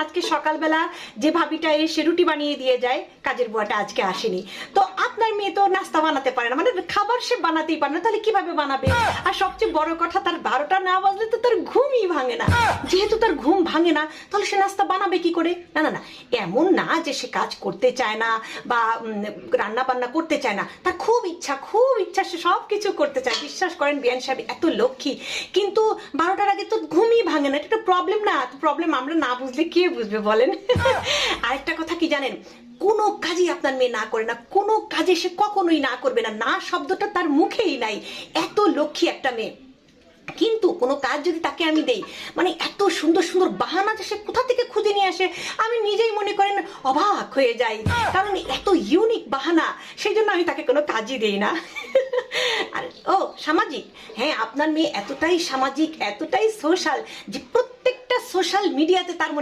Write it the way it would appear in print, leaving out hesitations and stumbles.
আজকে সকালবেলা যে ভাবিটা এসে রুটি বানিয়ে দিয়ে যায়, কাজের বুয়াটা আজকে আসেনি। তো আপনার মেয়ে তো নাস্তা বানাতে পারে না, মানে খাবার সে বানাতেই পারে না, তাহলে কিভাবে বানাবে? আর সবচেয়ে বড় কথা, তার 12টা না বাজলে তো তার ঘুমই ভাঙে না। যেহেতু তার ঘুম ভাঙে না, তাহলে সে নাস্তা বানাবে কি করে? না না না, এমন না যে সে কাজ করতে চায় না বা রান্না বান্না করতে চায় না, তার খুব ইচ্ছা, সে সব কিছু করতে চায়। বিশ্বাস করেন বিয়ান সাহেব এত লক্ষ্মী, কিন্তু 12টার আগে তো ঘুমই ভাঙে না। এটা একটা প্রবলেম না? প্রবলেম আমরা না বুঝলে কে বুঝবে বলেন? আরেকটা কথা কি জানেন, কোনো কাজই আপনার মেয়ে না করে না, কোনো কাজে সে কখনোই না করবে না, না শব্দটা তার মুখেই নাই। এত লক্ষ্মী একটা মেয়ে। কিন্তু কোনো কাজ যদি তাকে আমি দেই, মানে এত সুন্দর সুন্দর বাহানা যে সে কোথা থেকে খুঁজে নিয়ে আসে, আমি নিজেই মনে করেন অবাক হয়ে যাই। কারণ এত ইউনিক বাহানা, সেই জন্য আমি তাকে কোনো কাজই দেই না। আর ও সামাজিক, হ্যাঁ আপনার মেয়ে এতটাই সামাজিক, এতটাই সোশ্যাল, যে প্রত্যেকটা সোশ্যাল মিডিয়াতে তার মনে